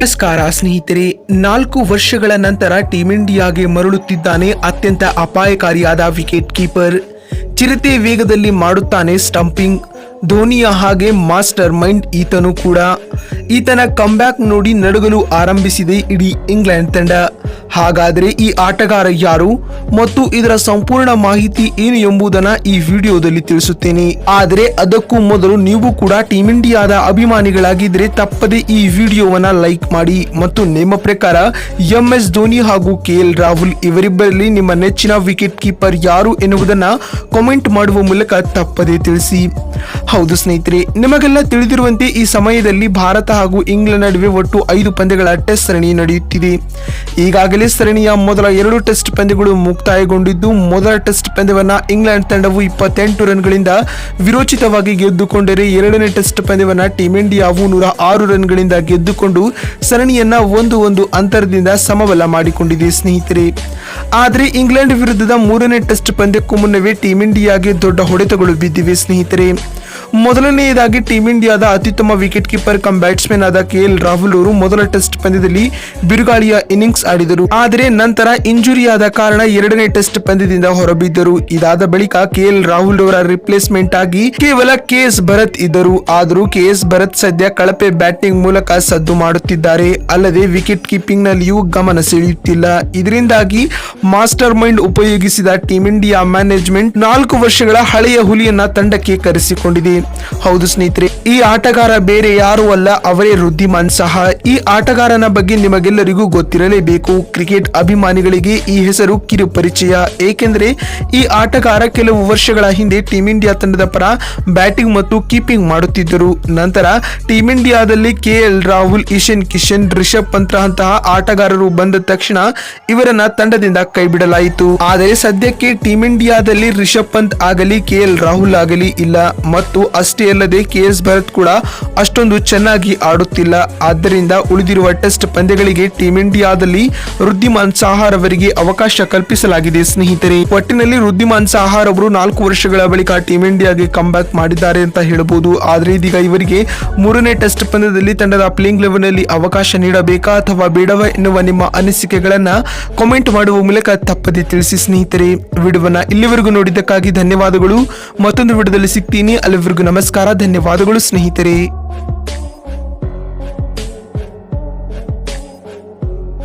ನಮಸ್ಕಾರ ಸ್ನೇಹಿತರೆ, 4 ವರ್ಷಗಳ ನಂತರ ಟೀಂ ಇಂಡಿಯಾಗೆ ಮರಳುತ್ತಿದ್ದಾನೆ ಅತ್ಯಂತ ಅಪಾಯಕಾರಿಯಾದ ವಿಕೆಟ್ ಕೀಪರ್. ಚಿರತೆ ವೇಗದಲ್ಲಿ ಮಾಡುತ್ತಾನೆ ಸ್ಟಂಪಿಂಗ್. ಧೋನಿಯ ಹಾಗೆ ಮಾಸ್ಟರ್ ಮೈಂಡ್ ಈತನು ಕೂಡ. ಈತನ ಕಂಬ್ಯಾಕ್ ನೋಡಿ ನಡುಗಲು ಆರಂಭಿಸಿದೆ ಇಡೀ ಇಂಗ್ಲೆಂಡ್ ತಂಡ. ಹಾಗಾದರೆ ಈ ಆಟಗಾರ ಯಾರು ಮತ್ತು ಇದರ ಸಂಪೂರ್ಣ ಮಾಹಿತಿ ಏನು ಎಂಬುದನ್ನ ಈ ವಿಡಿಯೋದಲ್ಲಿ ತಿಳಿಸುತ್ತೇನೆ. ಆದರೆ ಅದಕ್ಕೂ ಮೊದಲು ನೀವು ಕೂಡ ಟೀಂ ಇಂಡಿಯಾದ ಅಭಿಮಾನಿಗಳಾಗಿದ್ದರೆ ತಪ್ಪದೆ ಈ ವಿಡಿಯೋವನ್ನ ಲೈಕ್ ಮಾಡಿ ಮತ್ತು ನಿಮ್ಮ ಪ್ರಕಾರ MS ಧೋನಿ ಹಾಗೂ KL ರಾಹುಲ್ ಇವರಿಬ್ಬರಲ್ಲಿ ನಿಮ್ಮ ನೆಚ್ಚಿನ ವಿಕೆಟ್ ಕೀಪರ್ ಯಾರು ಎನ್ನುವುದನ್ನ ಕಾಮೆಂಟ್ ಮಾಡುವ ಮೂಲಕ ತಪ್ಪದೆ ತಿಳಿಸಿ. ಹೌದು ಸ್ನೇಹಿತರೆ, ನಿಮಗೆಲ್ಲ ತಿಳಿದಿರುವಂತೆ ಈ ಸಮಯದಲ್ಲಿ ಭಾರತ ಹಾಗೂ ಇಂಗ್ಲೆಂಡ್ ನಡುವೆ ಒಟ್ಟು 5 ಪಂದ್ಯಗಳ ಟೆಸ್ಟ್ ಸರಣಿ ನಡೆಯುತ್ತಿದೆ. ಈಗಾಗಲೇ ಸರಣಿಯ ಮೊದಲ 2 ಟೆಸ್ಟ್ ಪಂದ್ಯಗಳು ಮುಕ್ತಾಯಗೊಂಡಿದ್ದು, ಮೊದಲ ಟೆಸ್ಟ್ ಪಂದ್ಯವನ್ನ ಇಂಗ್ಲೆಂಡ್ ತಂಡವು 28 ರನ್ಗಳಿಂದ ವಿರೋಚಿತವಾಗಿ ಗೆದ್ದುಕೊಂಡರೆ, ಎರಡನೇ ಟೆಸ್ಟ್ ಪಂದ್ಯವನ್ನ ಟೀಂ ಇಂಡಿಯಾವು 106 ರನ್ಗಳಿಂದ ಗೆದ್ದುಕೊಂಡು ಸರಣಿಯನ್ನ 1-1 ಅಂತರದಿಂದ ಸಮಬಲ ಮಾಡಿಕೊಂಡಿದೆ ಸ್ನೇಹಿತರೆ. ಆದರೆ ಇಂಗ್ಲೆಂಡ್ ವಿರುದ್ಧದ 3ನೇ ಟೆಸ್ಟ್ ಪಂದ್ಯಕ್ಕೂ ಮುನ್ನವೇ ಟೀಂ ಇಂಡಿಯಾಗೆ ದೊಡ್ಡ ಹೊಡೆತಗಳು ಬಿದ್ದಿವೆ ಸ್ನೇಹಿತರೆ. ಮೊದಲನೆಯದಾಗಿ ಟೀಂ ಇಂಡಿಯಾದ ಅತ್ಯುತ್ತಮ ವಿಕೆಟ್ ಕೀಪರ್ ಕಮ್ ಬ್ಯಾಟ್ಸ್ಮನ್ ಆದ KL ರಾಹುಲ್ ಅವರು ಮೊದಲ ಟೆಸ್ಟ್ ಪಂದ್ಯದಲ್ಲಿ ಬಿರುಗಾಳಿಯ ಇನ್ನಿಂಗ್ಸ್ ಆಡಿದರು. ಆದರೆ ನಂತರ ಇಂಜುರಿ ಆದ ಕಾರಣ ಎರಡನೇ ಟೆಸ್ಟ್ ಪಂದ್ಯದಿಂದ ಹೊರಬಿದ್ದರು. ಇದಾದ ಬಳಿಕ KL ರಾಹುಲ್ ಅವರ ರಿಪ್ಲೇಸ್ಮೆಂಟ್ ಆಗಿ ಕೇವಲ KS ಭರತ್ ಇದ್ದರು. ಆದರೂ KS ಭರತ್ ಸದ್ಯ ಕಳಪೆ ಬ್ಯಾಟಿಂಗ್ ಮೂಲಕ ಸದ್ದು ಮಾಡುತ್ತಿದ್ದಾರೆ. ಅಲ್ಲದೆ ವಿಕೆಟ್ ಕೀಪಿಂಗ್ ನಲ್ಲಿಯೂ ಗಮನ ಸೆಳೆಯುತ್ತಿಲ್ಲ. ಇದರಿಂದಾಗಿ ಮಾಸ್ಟರ್ ಮೈಂಡ್ ಉಪಯೋಗಿಸಿದ ಟೀಂ ಇಂಡಿಯಾ ಮ್ಯಾನೇಜ್ಮೆಂಟ್ 4 ವರ್ಷಗಳ ಹಳೆಯ ಹುಲಿಯನ್ನ ತಂಡಕ್ಕೆ ಕರೆಸಿಕೊಂಡಿದೆ. ಹೌದು ಸ್ನೇಹಿತರೆ, ಈ ಆಟಗಾರ ಬೇರೆ ಯಾರು ಅಲ್ಲ, ಅವರೇ ವೃದ್ಧಿಮಾನ್ ಸಾಹಾ. ಈ ಆಟಗಾರನ ಬಗ್ಗೆ ನಿಮಗೆಲ್ಲರಿಗೂ ಗೊತ್ತಿರಲೇಬೇಕು. ಕ್ರಿಕೆಟ್ ಅಭಿಮಾನಿಗಳಿಗೆ ಈ ಹೆಸರು ಕಿರು ಪರಿಚಯ. ಏಕೆಂದರೆ ಈ ಆಟಗಾರ ಕೆಲವು ವರ್ಷಗಳ ಹಿಂದೆ ಟೀಂ ಇಂಡಿಯಾ ತಂಡದ ಪರ ಬ್ಯಾಟಿಂಗ್ ಮತ್ತು ಕೀಪಿಂಗ್ ಮಾಡುತ್ತಿದ್ದರು. ನಂತರ ಟೀಂ ಇಂಡಿಯಾದಲ್ಲಿ KL ರಾಹುಲ್, ಇಶಾನ್ ಕಿಶನ್, ರಿಷಬ್ ಪಂತ್ ಅಂತಹ ಆಟಗಾರರು ಬಂದ ತಕ್ಷಣ ಇವರನ್ನ ತಂಡದಿಂದ ಕೈಬಿಡಲಾಯಿತು. ಆದರೆ ಸದ್ಯಕ್ಕೆ ಟೀಂ ಇಂಡಿಯಾದಲ್ಲಿ ರಿಷಬ್ ಪಂತ್ ಆಗಲಿ KL ರಾಹುಲ್ ಆಗಲಿ ಇಲ್ಲ. ಮತ್ತು ಅಷ್ಟೇ ಅಲ್ಲದೆ KS ಭರತ್ ಕೂಡ ಅಷ್ಟೊಂದು ಚೆನ್ನಾಗಿ ಆಡುತ್ತಿಲ್ಲ. ಆದ್ದರಿಂದ ಉಳಿದಿರುವ ಟೆಸ್ಟ್ ಪಂದ್ಯಗಳಿಗೆ ಟೀಂ ಇಂಡಿಯಾದಲ್ಲಿ ವೃದ್ಧಿಮಾನ್ ಸಾಹಾ ಅವರಿಗೆ ಅವಕಾಶ ಕಲ್ಪಿಸಲಾಗಿದೆ ಸ್ನೇಹಿತರೆ. ಒಟ್ಟಿನಲ್ಲಿ ವೃದ್ಧಿಮಾನ್ ಸಾಹಾ ಅವರು 4 ವರ್ಷಗಳ ಬಳಿಕ ಟೀಂ ಇಂಡಿಯಾಗೆ ಕಂಬ್ಯಾಕ್ ಮಾಡಿದ್ದಾರೆ ಅಂತ ಹೇಳಬಹುದು. ಆದರೆ ಇದೀಗ ಇವರಿಗೆ 3ನೇ ಟೆಸ್ಟ್ ಪಂದ್ಯದಲ್ಲಿ ತಂಡದ ಪ್ಲೇಯಿಂಗ್ 11 ನಲ್ಲಿ ಅವಕಾಶ ನೀಡಬೇಕಾ ಅಥವಾ ಬೇಡವಾ ಎನ್ನುವ ನಿಮ್ಮ ಅನಿಸಿಕೆಗಳನ್ನ ಕಾಮೆಂಟ್ ಮಾಡುವ ಮೂಲಕ ತಪ್ಪದೆ ತಿಳಿಸಿ ಸ್ನೇಹಿತರೆ. ವಿಡಿಯೋವನ್ನ ಇಲ್ಲಿವರೆಗೂ ನೋಡಿದ್ದಕ್ಕಾಗಿ ಧನ್ಯವಾದಗಳು. ಮತ್ತೊಂದು ವಿಡಿಯೋದಲ್ಲಿ ಸಿಗ್ತೀನಿ. ಅಲ್ಲಿವರೆಗೂ ನಮಸ್ಕಾರ, ಧನ್ಯವಾದಗಳು ಸ್ನೇಹಿತರೆ.